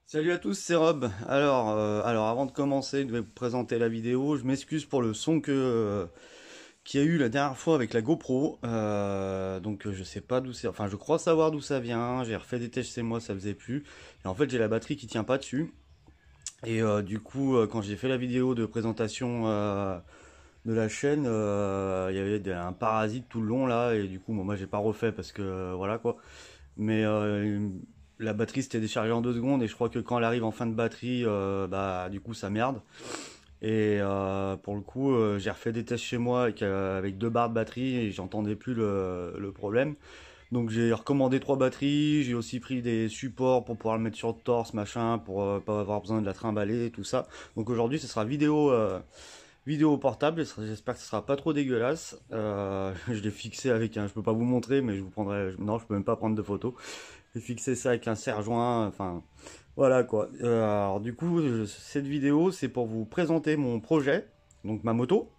Salut à tous, c'est Rob. Alors avant de commencer, je vais vous présenter la vidéo. Je m'excuse pour le son qu'il y a eu la dernière fois avec la GoPro. Je sais pas d'où c'est. Enfin, je crois savoir d'où ça vient. J'ai refait des tests chez moi, ça faisait plus. Et en fait, j'ai la batterie qui tient pas dessus. Quand j'ai fait la vidéo de présentation de la chaîne, il y avait un parasite tout le long là. Et du coup, moi, j'ai pas refait parce que voilà quoi. Mais la batterie s'était déchargée en 2 secondes et je crois que quand elle arrive en fin de batterie, bah du coup ça merde. Pour le coup, j'ai refait des tests chez moi avec 2 barres de batterie et j'entendais plus le problème. Donc j'ai recommandé 3 batteries, j'ai aussi pris des supports pour pouvoir le mettre sur le torse, machin, pour pas avoir besoin de la trimballer et tout ça. Donc aujourd'hui ce sera vidéo portable, j'espère que ce sera pas trop dégueulasse. Je l'ai fixé avec un, je peux pas vous montrer, mais je vous prendrai, non je peux même pas prendre de photos. J'ai fixé ça avec un serre-joint, enfin voilà quoi. Alors du coup, cette vidéo c'est pour vous présenter mon projet, donc ma moto.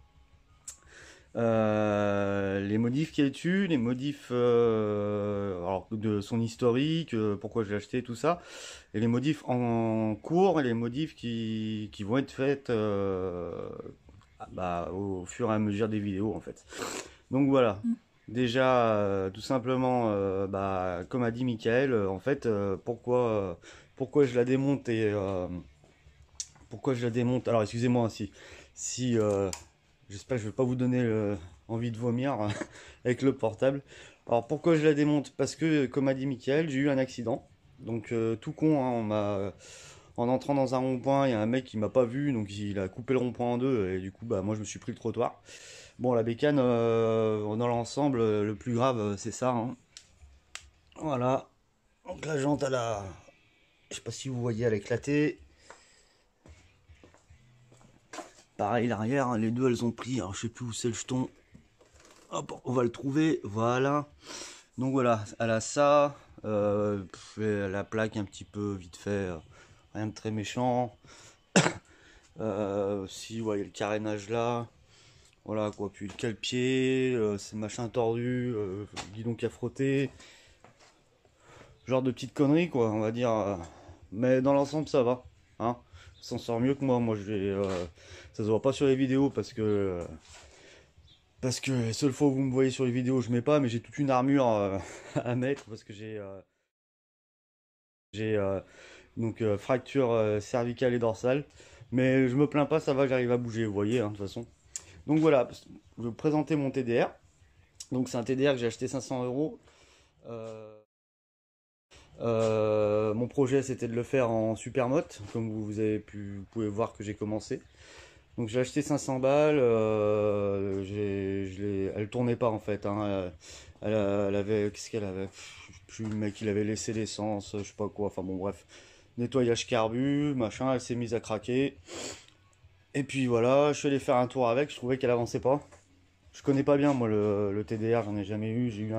Les modifs qu'il y a dessus, les modifs alors, de son historique, pourquoi je l'ai acheté, tout ça, et les modifs en cours et les modifs qui vont être faites au fur et à mesure des vidéos en fait. Donc voilà. Déjà, tout simplement, comme a dit Michael, en fait, pourquoi je la démonte et pourquoi je la démonte. Alors, excusez-moi si j'espère que je vais pas vous donner envie de vomir avec le portable. Alors, pourquoi je la démonte? Parce que, comme a dit Michael, j'ai eu un accident. Donc, tout con, hein, en entrant dans un rond-point, il y a un mec qui m'a pas vu, donc il a coupé le rond-point en deux, et du coup, bah, moi, je me suis pris le trottoir. Bon, la bécane, dans l'ensemble, le plus grave, c'est ça, hein. Voilà. Donc la jante, je sais pas si vous voyez, elle a éclaté. Pareil, l'arrière, hein, les deux, elles ont pris. Alors, je sais plus où c'est le jeton. Hop, on va le trouver. Voilà. Donc voilà, elle a ça. La plaque un petit peu vite fait. Rien de très méchant. Si, ouais, il y a le carénage là. Voilà quoi. Puis le cale-pied, c'est machin tordu, guidon qui a frotté. Genre de petites conneries quoi, on va dire. Mais dans l'ensemble ça va, hein. Ça s'en sort mieux que moi. Ça se voit pas sur les vidéos parce que les seules fois où vous me voyez sur les vidéos je mets pas, mais j'ai toute une armure à mettre parce que j'ai fracture cervicale et dorsale. Mais je me plains pas, ça va, j'arrive à bouger, vous voyez, hein, de toute façon. Donc voilà, je vais vous présenter mon TDR. Donc c'est un TDR que j'ai acheté 500 euros. Euh, mon projet c'était de le faire en supermote, comme vous pouvez voir que j'ai commencé. Donc j'ai acheté 500 balles, elle tournait pas en fait, hein. Elle avait, qu'est-ce qu'elle avait? Plus le mec il avait laissé l'essence, je sais pas quoi, enfin bon bref. Nettoyage carbu, machin, elle s'est mise à craquer. Et puis voilà, je suis allé faire un tour avec, je trouvais qu'elle avançait pas. Je connais pas bien moi le TDR, j'en ai jamais eu. J'ai eu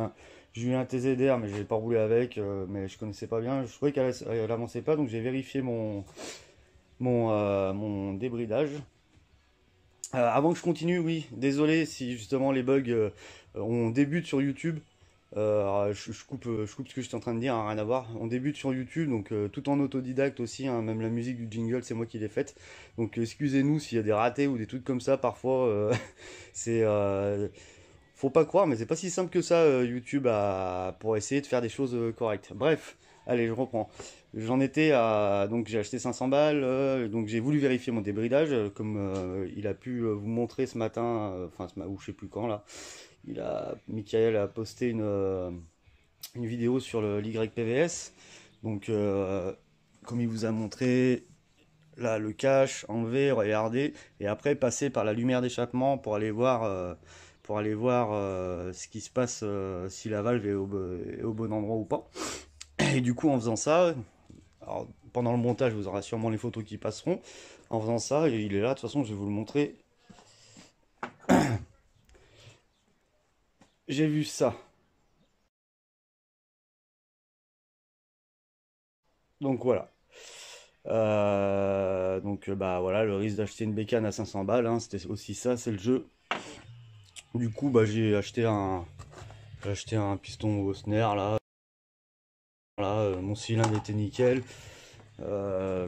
un TZR mais j'ai pas roulé avec, mais je connaissais pas bien. Je trouvais qu'elle avançait pas, donc j'ai vérifié mon débridage. Avant que je continue, oui, désolé si justement les bugs, on débute sur YouTube. Je coupe ce que j'étais en train de dire, hein, rien à voir. On débute sur YouTube, donc tout en autodidacte aussi, hein, même la musique du jingle, c'est moi qui l'ai faite. Donc excusez-nous s'il y a des ratés ou des trucs comme ça, parfois, c'est... faut pas croire, mais c'est pas si simple que ça, YouTube, pour essayer de faire des choses correctes. Bref, allez, je reprends. J'en étais à... Donc j'ai acheté 500 balles, donc j'ai voulu vérifier mon débridage, comme il a pu vous montrer ce matin, ou je sais plus quand là. Michael a posté une vidéo sur l'YPVS. Donc, comme il vous a montré, là, le cache, enlever, regarder, et après passer par la lumière d'échappement pour aller voir ce qui se passe, si la valve est au bon endroit ou pas. Et du coup, en faisant ça, alors, pendant le montage, vous aurez sûrement les photos qui passeront. En faisant ça, il est là, de toute façon, je vais vous le montrer. J'ai vu ça. Donc voilà. Bah voilà, le risque d'acheter une bécane à 500 balles, hein, c'était aussi ça, c'est le jeu. Du coup, bah j'ai acheté un piston Wosner là, mon cylindre était nickel.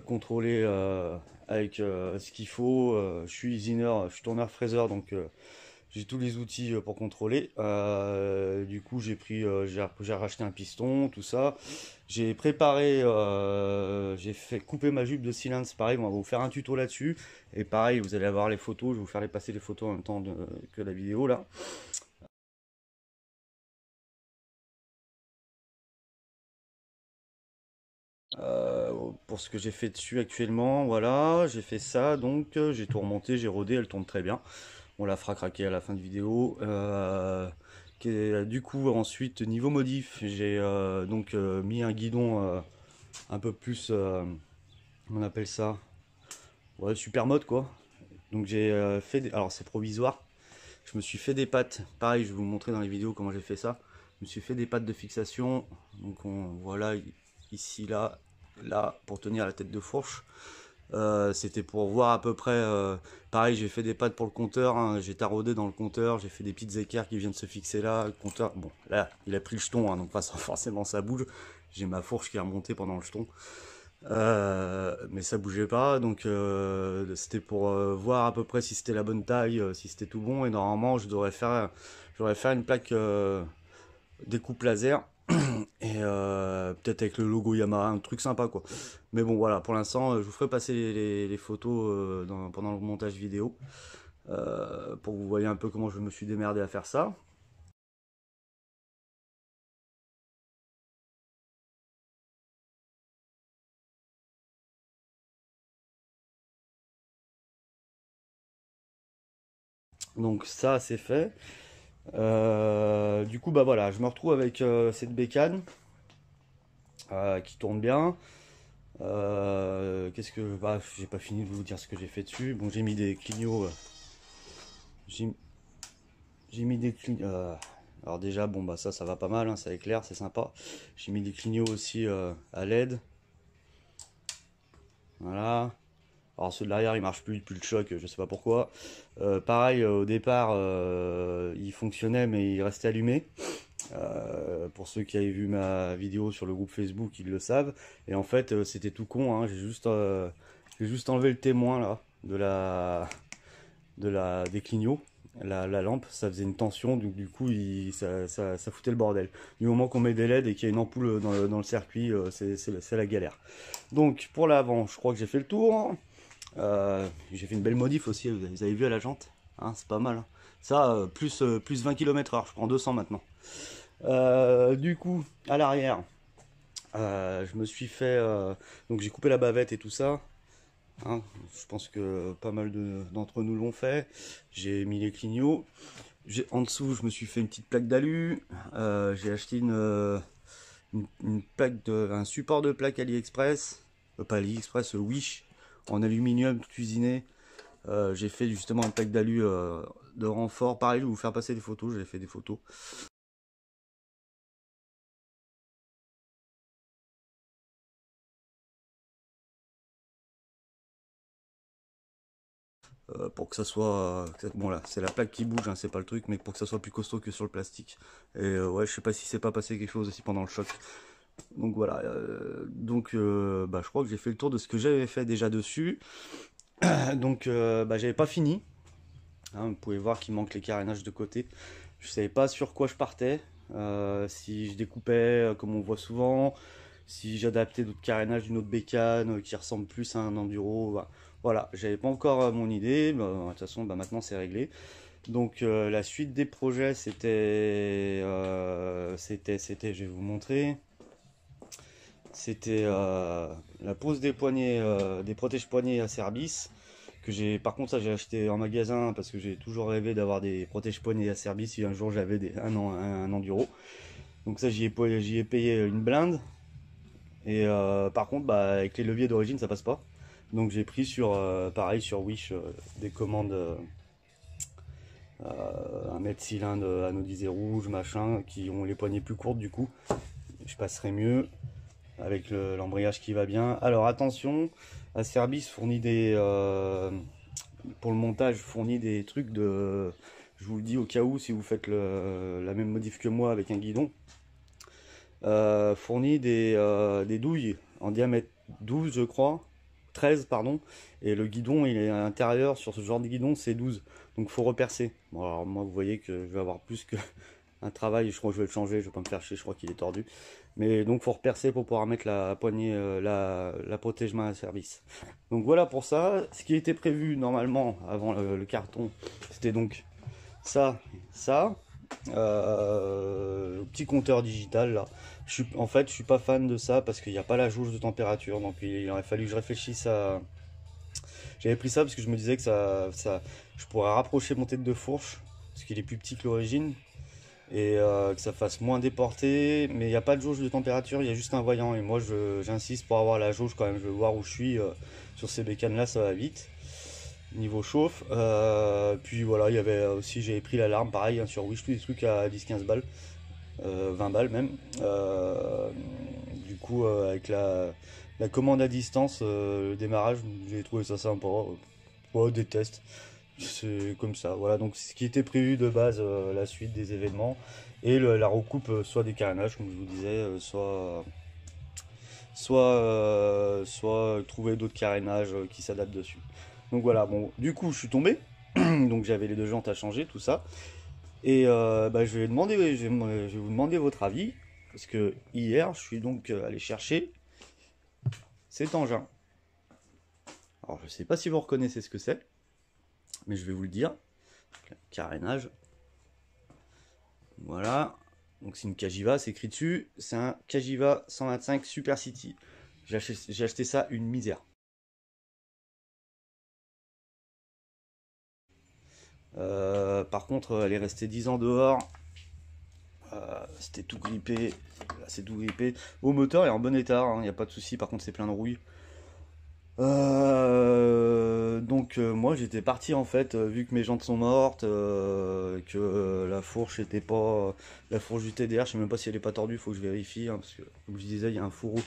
contrôler avec ce qu'il faut. Je suis usineur, je suis tourneur-fraiseur, donc j'ai tous les outils pour contrôler. Du coup, j'ai racheté un piston, tout ça. J'ai préparé, j'ai fait couper ma jupe de cylindre. C'est pareil, on va vous faire un tuto là-dessus. Et pareil, vous allez avoir les photos. Je vais vous faire passer les photos en même temps que la vidéo là. Pour ce que j'ai fait dessus actuellement, voilà, j'ai fait ça, donc j'ai tout remonté, j'ai rodé, elle tourne très bien. On la fera craquer à la fin de vidéo. Du coup, ensuite, niveau modif, j'ai donc mis un guidon un peu plus, on appelle ça, ouais, super mode quoi. Donc j'ai alors c'est provisoire. Je me suis fait des pattes. Pareil, je vais vous montrer dans les vidéos comment j'ai fait ça. Je me suis fait des pattes de fixation. Donc voilà, ici, là, là, pour tenir la tête de fourche. C'était pour voir à peu près. Pareil, j'ai fait des pattes pour le compteur. Hein, j'ai taraudé dans le compteur. J'ai fait des petites équerres qui viennent se fixer là. Le compteur, bon, là, il a pris le jeton, hein, donc pas forcément ça bouge. J'ai ma fourche qui est remontée pendant le jeton. Mais ça bougeait pas, donc c'était pour voir à peu près si c'était la bonne taille, si c'était tout bon. Et normalement, j'aurais faire une plaque découpe laser et peut-être avec le logo Yamaha, un truc sympa quoi. Mais bon, voilà, pour l'instant, je vous ferai passer les photos pendant le montage vidéo pour que vous voyez un peu comment je me suis démerdé à faire ça. Donc ça, c'est fait. Du coup, bah voilà, je me retrouve avec cette bécane qui tourne bien. Qu'est-ce que. Bah, j'ai pas fini de vous dire ce que j'ai fait dessus. Bon, j'ai mis des clignots. J'ai j'ai mis des clignots. Alors, déjà, bon, bah ça va pas mal, hein, ça éclaire, c'est sympa. J'ai mis des clignots aussi à LED. Voilà. Alors, ceux de l'arrière, ils marchent plus depuis le choc, je sais pas pourquoi. Pareil, au départ, il fonctionnait, mais il restait allumé. Pour ceux qui avaient vu ma vidéo sur le groupe Facebook, ils le savent. Et en fait, c'était tout con, hein. J'ai juste enlevé le témoin là des clignots. La lampe, ça faisait une tension, donc du coup, ça foutait le bordel. Du moment qu'on met des LED et qu'il y a une ampoule dans le circuit, c'est la galère. Donc pour l'avant, je crois que j'ai fait le tour. J'ai fait une belle modif aussi, vous avez vu à la jante, hein, c'est pas mal, hein. Ça, plus 20 km/h, je prends 200 maintenant. Du coup, à l'arrière, je me suis fait. Donc j'ai coupé la bavette et tout ça, hein. Je pense que pas mal d'entre nous l'ont fait. J'ai mis les clignots. En dessous, je me suis fait une petite plaque d'alu. J'ai acheté une plaque un support de plaque AliExpress. Pas AliExpress, Wish, en aluminium tout usiné. J'ai fait justement une plaque d'alu de renfort. Pareil, je vais vous faire passer des photos. J'ai fait des photos. Pour que ça soit bon là c'est la plaque qui bouge, hein, c'est pas le truc, mais pour que ça soit plus costaud que sur le plastique. Et ouais, je sais pas si c'est pas passé quelque chose aussi pendant le choc. Donc voilà, bah, je crois que j'ai fait le tour de ce que j'avais fait déjà dessus. Donc bah, j'avais pas fini, hein, vous pouvez voir qu'il manque les carénages de côté. Je savais pas sur quoi je partais, si je découpais comme on voit souvent, si j'adaptais d'autres carénages d'une autre bécane qui ressemble plus à un enduro. Bah, voilà, j'avais pas encore mon idée. Bah, de toute façon, bah, maintenant c'est réglé. Donc la suite des projets, je vais vous montrer. C'était la pose des poignets, des protèges poignets à Cerbis. Par contre, ça j'ai acheté en magasin parce que j'ai toujours rêvé d'avoir des protèges poignets à Cerbis si un jour j'avais un enduro. Donc ça j'y ai payé une blinde. Et par contre, bah, avec les leviers d'origine, ça passe pas. Donc j'ai pris pareil sur Wish, des commandes, un mètre cylindre anodisé rouge, machin, qui ont les poignées plus courtes du coup. Je passerai mieux avec l'embrayage qui va bien. Alors attention, Acerbis fournit pour le montage, fournit des trucs de... Je vous le dis au cas où, si vous faites la même modif que moi avec un guidon, fournit des douilles en diamètre 12 je crois, 13 pardon, et le guidon il est à l'intérieur, sur ce genre de guidon c'est 12, donc faut repercer. Bon alors moi vous voyez que je vais avoir plus que un travail, je crois que je vais le changer, je vais pas me faire chier, je crois qu'il est tordu. Mais donc faut repercer pour pouvoir mettre la poignée, la protège-main à service. Donc voilà pour ça, ce qui était prévu normalement avant le carton, c'était donc ça, petit compteur digital là. En fait, je suis pas fan de ça parce qu'il n'y a pas la jauge de température, donc il aurait fallu que je réfléchisse à. J'avais pris ça parce que je me disais que je pourrais rapprocher mon tête de fourche parce qu'il est plus petit que l'origine et que ça fasse moins déporté, mais il n'y a pas de jauge de température, il y a juste un voyant et moi j'insiste pour avoir la jauge quand même, je veux voir où je suis sur ces bécanes là, ça va vite. Niveau chauffe, puis voilà, il y avait aussi, j'avais pris l'alarme pareil hein, sur Wish, tous des trucs à 10-15 balles, 20 balles même. Du coup, avec la commande à distance, le démarrage, j'ai trouvé ça sympa. Ouais, des tests, c'est comme ça. Voilà, donc ce qui était prévu de base, la suite des événements et la recoupe, soit des carénages, comme je vous disais, soit trouver d'autres carénages qui s'adaptent dessus. Donc voilà, bon, du coup, je suis tombé. Donc j'avais les deux jantes à changer, tout ça. Et bah, je vais vous demander votre avis. Parce que hier, je suis donc allé chercher cet engin. Alors, je ne sais pas si vous reconnaissez ce que c'est, mais je vais vous le dire. Carénage. Voilà. Donc c'est une Cagiva, c'est écrit dessus. C'est un Cagiva 125 Super City. J'ai acheté ça une misère. Par contre, elle est restée 10 ans dehors. C'était tout grippé. Là, c'est tout grippé. Au moteur, il est en bon état. Il n'y a pas de souci. Par contre, c'est plein de rouille. Donc moi j'étais parti en fait, vu que mes jantes sont mortes, que la fourche était pas, la fourche du TDR, je sais même pas si elle est pas tordue, faut que je vérifie hein, parce que comme je disais il y a un fourreau,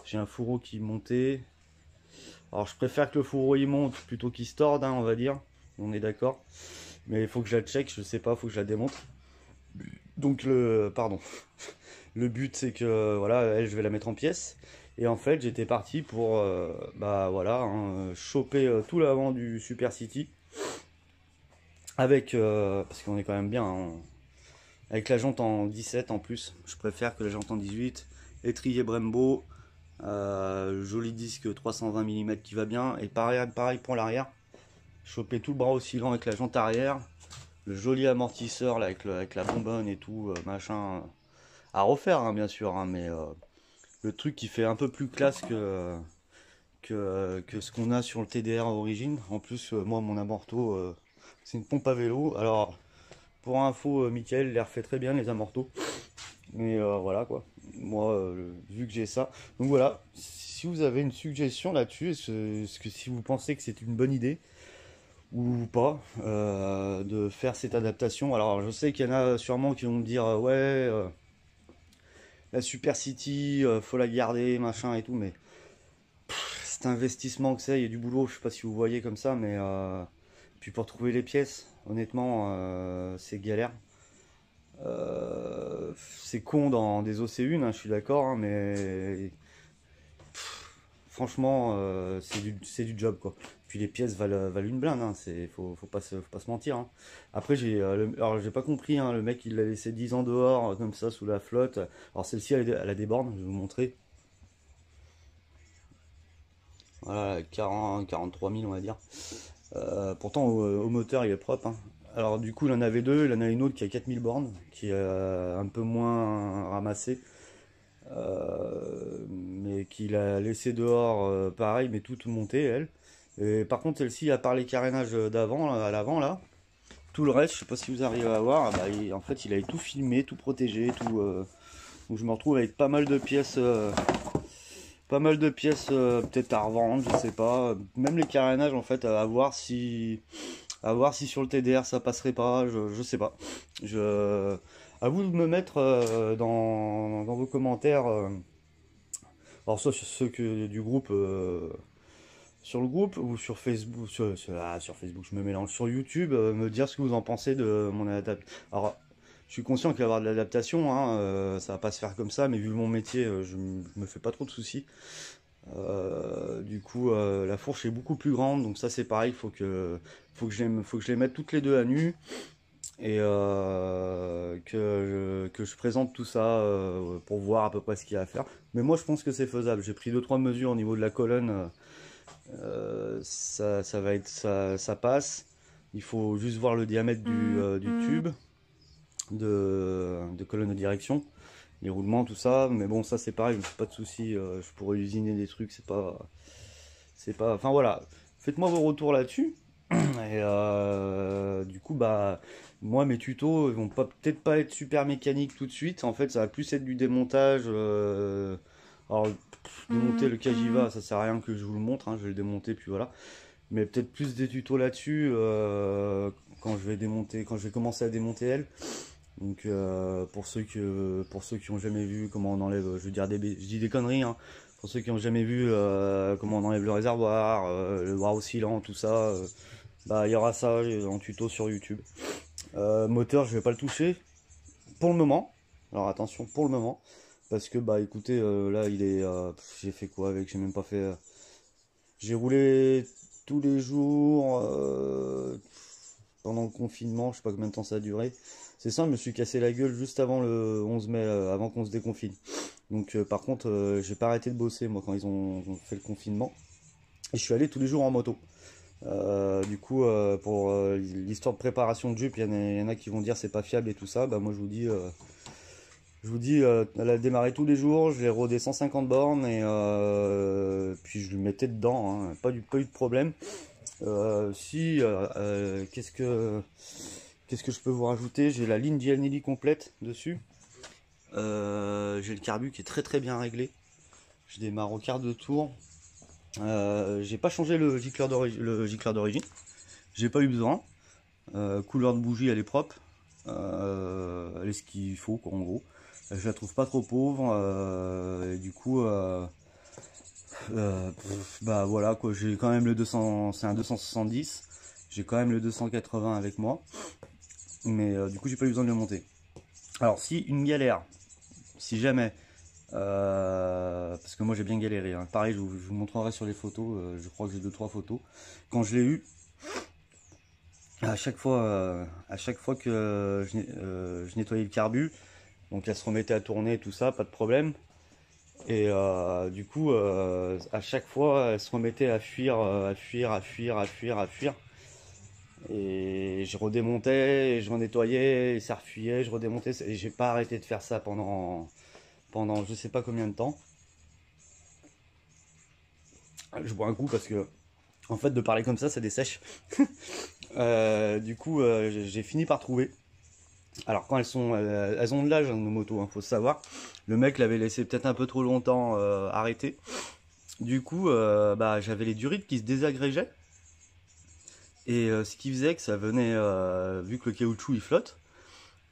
j'ai un fourreau qui montait. Alors je préfère que le fourreau il monte plutôt qu'il se torde hein, on va dire, on est d'accord, mais il faut que je la check, je sais pas, faut que je la démonte. Donc pardon, le but c'est que voilà, elle je vais la mettre en pièces. Et en fait j'étais parti pour bah voilà hein, choper tout l'avant du Super City avec parce qu'on est quand même bien hein, avec la jante en 17 en plus. Je préfère que la jante en 18. Étrier Brembo, joli disque 320 mm qui va bien. Et pareil pour l'arrière. Choper tout le bras oscillant avec la jante arrière. Le joli amortisseur là, avec la bonbonne et tout, machin. À refaire hein, bien sûr, hein, mais le truc qui fait un peu plus classe que ce qu'on a sur le TDR à origine. En plus, moi, mon amorto, c'est une pompe à vélo. Alors, pour info, Mickaël les refait très bien, les amortos. Mais voilà quoi. Moi, vu que j'ai ça. Donc voilà, si vous avez une suggestion là-dessus, est-ce que si vous pensez que c'est une bonne idée ou pas de faire cette adaptation. Alors, je sais qu'il y en a sûrement qui vont me dire ouais, la Super City, faut la garder, machin et tout, mais cet investissement que c'est, il y a du boulot, je sais pas si vous voyez comme ça, mais puis pour trouver les pièces, honnêtement, c'est galère. C'est con dans des OC1, hein, je suis d'accord, hein, mais franchement, c'est du job quoi. Puis les pièces valent une blinde, hein, faut pas se mentir. Hein. Après, alors j'ai pas compris, hein, le mec il l'a laissé 10 ans dehors, comme ça, sous la flotte. Alors celle-ci, elle a des bornes, je vais vous montrer. Voilà, 43 000 on va dire. Pourtant au moteur il est propre. Hein. Alors du coup il en avait deux, il en a une autre qui a 4000 bornes, qui est un peu moins ramassée. Mais qu'il a laissé dehors pareil, mais toute montée elle. Et par contre celle-ci, à part les carénages d'avant, à l'avant là, tout le reste, je sais pas si vous arrivez à voir, bah, en fait il avait tout filmé, tout protégé, tout. Donc je me retrouve avec pas mal de pièces. Peut-être à revendre, je sais pas. Même les carénages en fait, à voir si sur le TDR ça passerait pas, je sais pas. À vous de me mettre dans vos commentaires, alors soit sur ceux du groupe, sur le groupe ou sur Facebook, sur Facebook, je me mélange, sur YouTube, me dire ce que vous en pensez de mon adaptation. Alors, je suis conscient qu'il va y avoir de l'adaptation, hein, ça va pas se faire comme ça, mais vu mon métier, je me fais pas trop de soucis. Du coup, la fourche est beaucoup plus grande, donc ça c'est pareil, faut que je les mette toutes les deux à nu et que je présente tout ça pour voir à peu près ce qu'il y a à faire. Mais moi je pense que c'est faisable. J'ai pris deux trois mesures au niveau de la colonne, ça va être ça passe. Il faut juste voir le diamètre du tube de colonne de direction, les roulements, tout ça. Mais bon, ça c'est pareil, pas de souci. Je pourrais usiner des trucs, enfin voilà. Faites-moi vos retours là-dessus. Et du coup, bah, moi, mes tutos ils vont peut-être pas être super mécaniques tout de suite. En fait, ça va plus être du démontage. Alors, démonter le Cagiva, ça sert à rien que je vous le montre, hein, je vais le démonter, puis voilà. Mais peut-être plus des tutos là-dessus quand je vais démonter, quand je vais commencer à démonter elle. Donc, pour ceux qui ont jamais vu comment on enlève, je veux dire je dis des conneries, hein. Pour ceux qui ont jamais vu comment on enlève le réservoir, le bras oscillant, tout ça. Bah, il y aura ça en tuto sur YouTube. Moteur, je vais pas le toucher pour le moment. Alors attention, pour le moment. Parce que, bah écoutez, là, j'ai fait quoi avec? J'ai même pas fait. J'ai roulé tous les jours pendant le confinement. Je sais pas combien de temps ça a duré. C'est ça, je me suis cassé la gueule juste avant le 11 mai, avant qu'on se déconfine. Donc, par contre, j'ai pas arrêté de bosser, moi, quand ils ont fait le confinement. Et je suis allé tous les jours en moto. Du coup, pour l'histoire de préparation de jupe, il y en a qui vont dire c'est pas fiable et tout ça. Bah moi je vous dis, elle a démarré tous les jours, j'ai rodé 150 bornes et puis je lui mettais dedans, hein, pas eu de problème. Si, qu'est-ce que je peux vous rajouter? J'ai la ligne Giannelli complète dessus. J'ai le carbu qui est très très bien réglé. Je démarre au quart de tour. J'ai pas changé le gicleur d'origine. J'ai pas eu besoin. Couleur de bougie, elle est propre. Elle est ce qu'il faut, quoi, en gros. Je la trouve pas trop pauvre. Et du coup, bah voilà, quoi. J'ai quand même le 200, c'est un 270. J'ai quand même le 280 avec moi. Mais du coup, j'ai pas eu besoin de le monter. Alors, si une galère, si jamais, parce que moi j'ai bien galéré, hein. Pareil, je vous montrerai sur les photos. Je crois que j'ai 2-3 photos. Quand je l'ai eu, à chaque fois que je nettoyais le carbu, donc elle se remettait à tourner, tout ça, pas de problème. Et du coup, à chaque fois, elle se remettait à fuir, à fuir, à fuir, à fuir, à fuir. Et je redémontais, et je nettoyais, et ça refuyait, je redémontais. Et j'ai pas arrêté de faire ça pendant je sais pas combien de temps. Je bois un coup parce que, en fait, de parler comme ça dessèche. Du coup, j'ai fini par trouver. Alors quand elles ont de l'âge, hein, nos motos, hein, faut se savoir. Le mec l'avait laissé peut-être un peu trop longtemps arrêté. Du coup, bah, j'avais les durites qui se désagrégeaient. Et ce qui faisait que ça venait, vu que le caoutchouc il flotte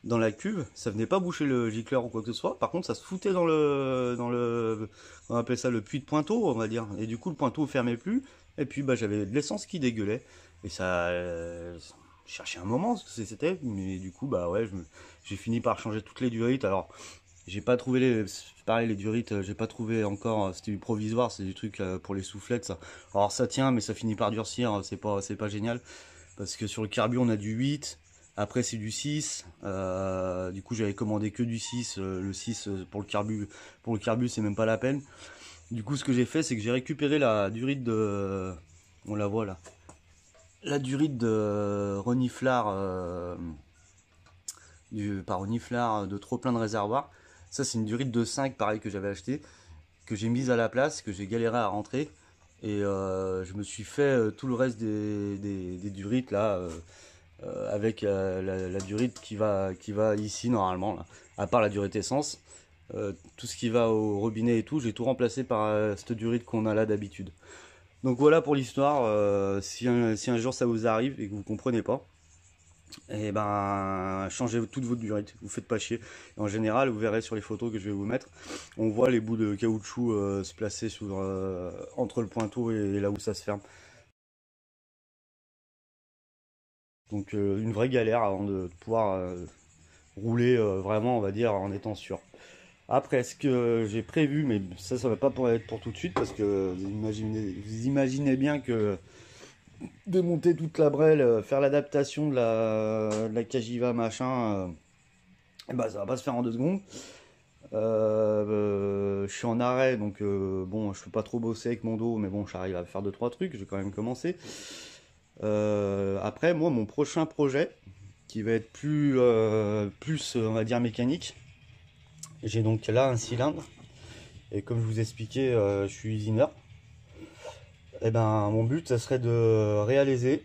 dans la cuve, ça venait pas boucher le gicleur ou quoi que ce soit. Par contre, ça se foutait on appelle ça le puits de pointeau, on va dire. Et du coup, le pointeau fermait plus. Et puis, bah, j'avais de l'essence qui dégueulait. Et ça, je cherchais un moment ce que c'était, mais du coup, bah ouais, j'ai fini par changer toutes les durites. Alors, j'ai pas trouvé pareil, les durites, j'ai pas trouvé encore, c'était du provisoire, c'est du truc pour les soufflettes, ça. Alors ça tient, mais ça finit par durcir, c'est pas génial. Parce que sur le carbu, on a du 8, après c'est du 6. Du coup, j'avais commandé que du 6, le 6 pour le carbu, c'est même pas la peine. Du coup, ce que j'ai fait, c'est que j'ai récupéré la durite on la voit là, la durite de reniflard, par reniflard de trop plein de réservoirs. Ça, c'est une durite de 5, pareil, que j'avais acheté, que j'ai mise à la place, que j'ai galéré à rentrer. Et je me suis fait tout le reste des durites là, avec la durite qui va ici normalement, là. À part la durite essence. Tout ce qui va au robinet et tout, j'ai tout remplacé par cette durite qu'on a là d'habitude. Donc voilà pour l'histoire. Si un jour ça vous arrive et que vous comprenez pas, et ben changez toute votre durite, vous faites pas chier. Et en général, vous verrez sur les photos que je vais vous mettre, on voit les bouts de caoutchouc se placer entre le pointeau et là où ça se ferme. Donc une vraie galère avant de pouvoir rouler vraiment, on va dire, en étant sûr. Après, ce que j'ai prévu, mais ça va pas être pour tout de suite, parce que vous imaginez bien que démonter toute la brelle, faire l'adaptation de la Cagiva machin, eh ben, ça va pas se faire en 2 secondes. Je suis en arrêt, donc bon, je peux pas trop bosser avec mon dos, mais bon, j'arrive à faire 2 3 trucs, je vais quand même commencer. Après, moi, mon prochain projet, qui va être plus on va dire, mécanique, j'ai donc là un cylindre, et comme je vous expliquais, je suis usineur. Et ben, mon but, ça serait de réaliser,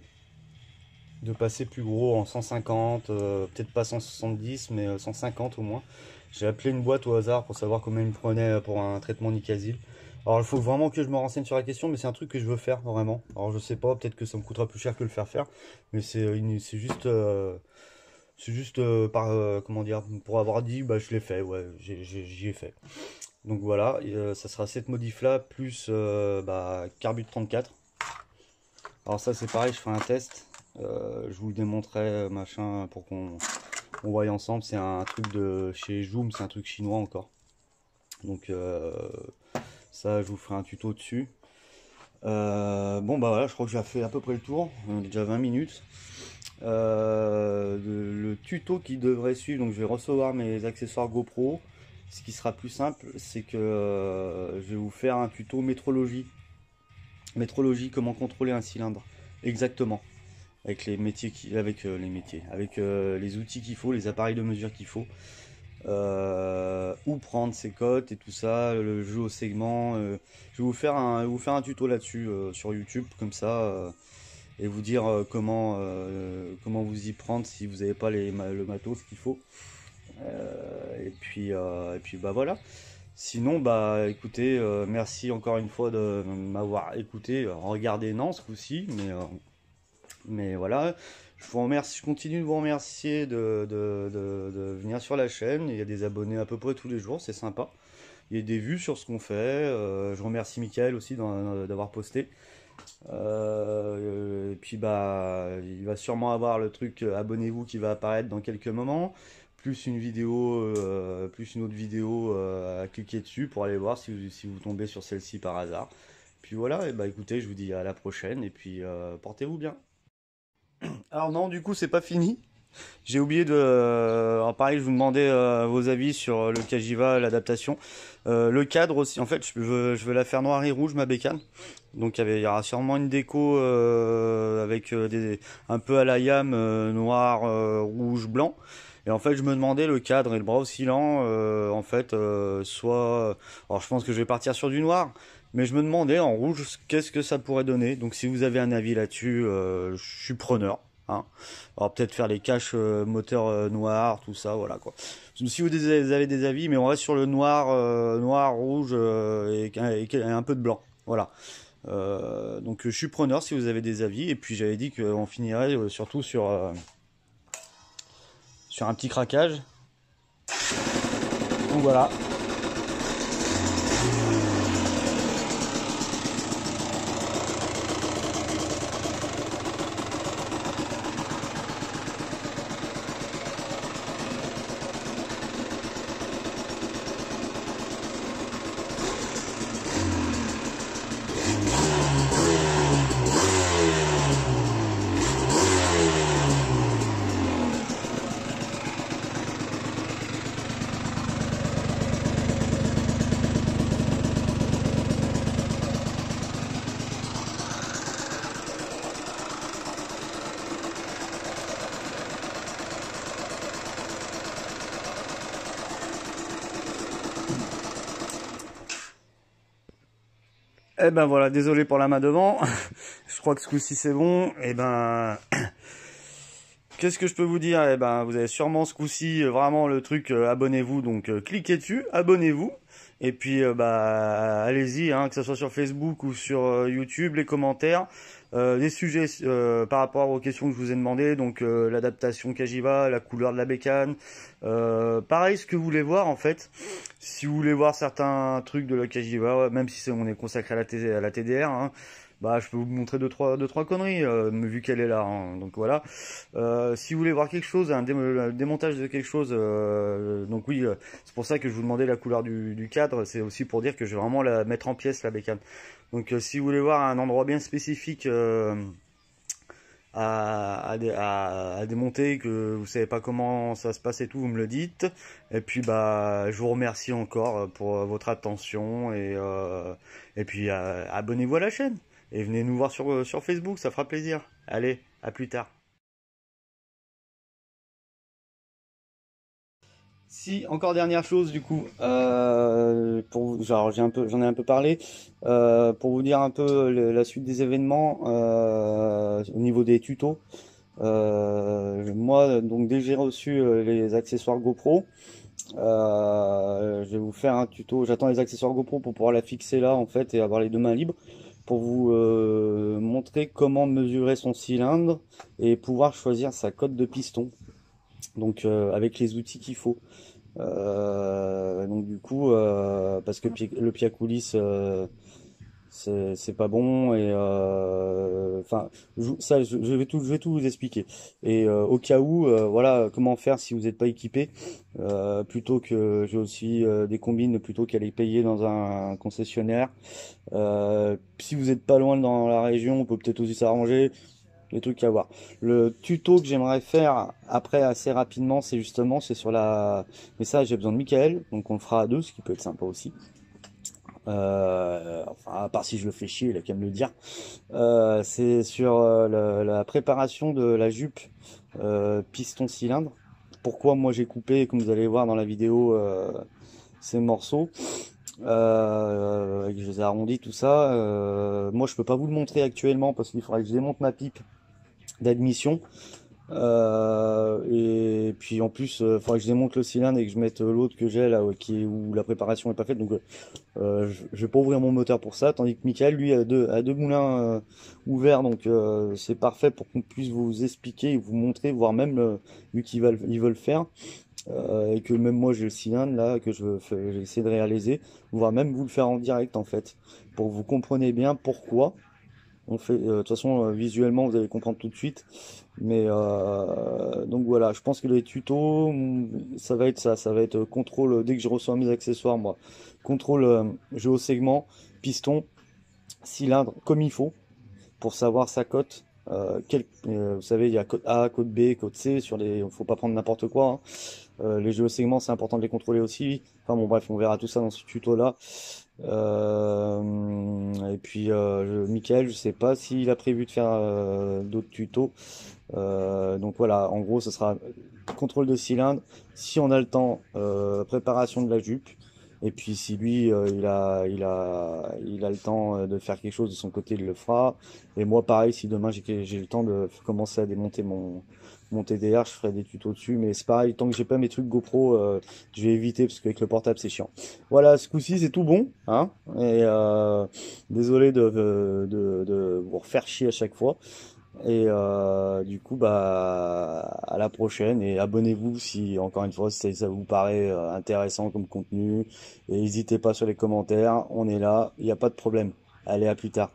de passer plus gros en 150, peut-être pas 170, mais 150 au moins. J'ai appelé une boîte au hasard pour savoir combien il me prenait pour un traitement Nicasil. Alors il faut vraiment que je me renseigne sur la question, mais c'est un truc que je veux faire vraiment. Alors je sais pas, peut-être que ça me coûtera plus cher que le faire, mais c'est juste par comment dire, pour avoir dit, bah je l'ai fait, ouais, j'y ai fait. Donc voilà, ça sera cette modif là plus bah, Carbut 34. Alors ça c'est pareil, je ferai un test. Je vous le démontrerai machin pour qu'on voit ensemble. C'est un truc de chez Joom, c'est un truc chinois encore. Donc ça je vous ferai un tuto dessus. Bon bah voilà, je crois que j'ai fait à peu près le tour. On est déjà 20 minutes. Le tuto qui devrait suivre, donc je vais recevoir mes accessoires GoPro. Ce qui sera plus simple, c'est que je vais vous faire un tuto métrologie. Métrologie, comment contrôler un cylindre exactement, avec les métiers avec les outils qu'il faut, les appareils de mesure qu'il faut, où prendre ses cotes et tout ça, le jeu au segment. Je vais vous faire un tuto là-dessus sur YouTube, comme ça, et vous dire comment vous y prendre si vous n'avez pas le matos qu'il faut. Et puis bah voilà. Sinon, bah écoutez, merci encore une fois de m'avoir écouté. Regardez non ce coup-ci, mais voilà. Je continue de vous remercier de venir sur la chaîne. Il y a des abonnés à peu près tous les jours, c'est sympa. Il y a des vues sur ce qu'on fait. Je remercie Mickaël aussi d'avoir posté. Et puis bah, il va sûrement avoir le truc abonnez-vous qui va apparaître dans quelques moments, plus une vidéo, plus une autre vidéo à cliquer dessus pour aller voir si vous tombez sur celle-ci par hasard. Puis voilà, et bah écoutez, je vous dis à la prochaine et puis portez-vous bien. Alors non, du coup c'est pas fini. J'ai oublié de... alors pareil, je vous demandais vos avis sur le Cagiva, l'adaptation. Le cadre aussi, en fait, je veux la faire noire et rouge, ma bécane. Donc il y aura sûrement une déco avec un peu à la YAM, noir, rouge, blanc. Et en fait, je me demandais le cadre et le bras oscillant, en fait, soit... Alors je pense que je vais partir sur du noir, mais je me demandais en rouge, qu'est-ce que ça pourrait donner. Donc si vous avez un avis là-dessus, je suis preneur. Hein. Alors peut-être faire les caches moteur noir, tout ça, voilà quoi. Si vous avez des avis, mais on reste sur le noir, noir, rouge et un peu de blanc. Voilà. Donc je suis preneur si vous avez des avis. Et puis j'avais dit qu'on finirait surtout sur un petit craquage. Donc voilà. Eh ben voilà, désolé pour la main devant. Je crois que ce coup-ci c'est bon. Eh ben, qu'est-ce que je peux vous dire? Eh ben, vous avez sûrement ce coup-ci vraiment le truc abonnez-vous. Donc cliquez dessus, abonnez-vous. Et puis bah allez-y, hein, que ce soit sur Facebook ou sur YouTube, les commentaires, des sujets par rapport aux questions que je vous ai demandé. Donc l'adaptation Cagiva, la couleur de la bécane. Pareil, ce que vous voulez voir en fait. Si vous voulez voir certains trucs de la Cagiva, même si on est consacré à la TDR, hein, bah je peux vous montrer deux, trois conneries, vu qu'elle est là, hein. Donc voilà. Si vous voulez voir quelque chose, un démontage de quelque chose, donc oui, c'est pour ça que je vous demandais la couleur du cadre, c'est aussi pour dire que je vais vraiment la mettre en pièces, la bécane. Donc si vous voulez voir un endroit bien spécifique à démonter, que vous savez pas comment ça se passe et tout, vous me le dites. Et puis bah je vous remercie encore pour votre attention et puis abonnez-vous à la chaîne et venez nous voir sur Facebook, ça fera plaisir. Allez, à plus tard. Si, encore dernière chose du coup, genre j'en ai un peu parlé, pour vous dire un peu la suite des événements au niveau des tutos. Moi, donc dès que j'ai reçu les accessoires GoPro, je vais vous faire un tuto. J'attends les accessoires GoPro pour pouvoir la fixer là en fait et avoir les deux mains libres pour vous montrer comment mesurer son cylindre et pouvoir choisir sa cote de piston. Donc avec les outils qu'il faut. Donc du coup, parce que le pied à coulisses, c'est pas bon et enfin je vais tout vous expliquer et au cas où voilà comment faire si vous n'êtes pas équipé, plutôt que j'ai aussi des combines plutôt qu'à les payer dans un concessionnaire. Si vous n'êtes pas loin dans la région, on peut peut-être aussi s'arranger, les trucs à voir. Le tuto que j'aimerais faire après assez rapidement, c'est sur la, mais ça j'ai besoin de Michael, donc on le fera à deux, ce qui peut être sympa aussi. Enfin, à part si je le fais chier, il a qu'à me le dire. C'est sur la préparation de la jupe piston cylindre. Pourquoi moi j'ai coupé, comme vous allez voir dans la vidéo, ces morceaux. Je les ai arrondis, tout ça. Moi je peux pas vous le montrer actuellement parce qu'il faudrait que je démonte ma pipe d'admission. Et puis en plus, il faudrait que je démonte le cylindre et que je mette l'autre que j'ai là, où la préparation est pas faite. Donc je vais pas ouvrir mon moteur pour ça, tandis que Michael lui a deux moulins ouverts, donc c'est parfait pour qu'on puisse vous expliquer et vous montrer, voire même vu ils veulent faire, et que même moi j'ai le cylindre là que j'ai essayé de réaliser, voire même vous le faire en direct en fait, pour que vous compreniez bien pourquoi on fait. De toute façon visuellement vous allez comprendre tout de suite, mais donc voilà, je pense que les tutos, ça va être ça va être contrôle dès que je reçois mes accessoires moi. Contrôle géosegment, piston, cylindre comme il faut pour savoir sa cote. Vous savez, il y a code A, code B, code C sur les. Faut pas prendre n'importe quoi, hein. Les géosegments, c'est important de les contrôler aussi. Enfin bon, bref, on verra tout ça dans ce tuto là. Et puis, Michael, je sais pas s'il a prévu de faire d'autres tutos. Donc voilà, en gros, ce sera contrôle de cylindre. Si on a le temps, préparation de la jupe. Et puis si lui, il a le temps de faire quelque chose de son côté, il le fera. Et moi, pareil, si demain j'ai le temps de commencer à démonter mon TDR, je ferai des tutos dessus. Mais c'est pareil, tant que j'ai pas mes trucs GoPro, je vais éviter parce qu'avec le portable, c'est chiant. Voilà, ce coup-ci, c'est tout bon, hein. Et désolé de vous refaire chier à chaque fois. Et du coup, bah, à la prochaine et abonnez-vous si, encore une fois, si ça vous paraît intéressant comme contenu. Et n'hésitez pas sur les commentaires, on est là, il n'y a pas de problème. Allez, à plus tard.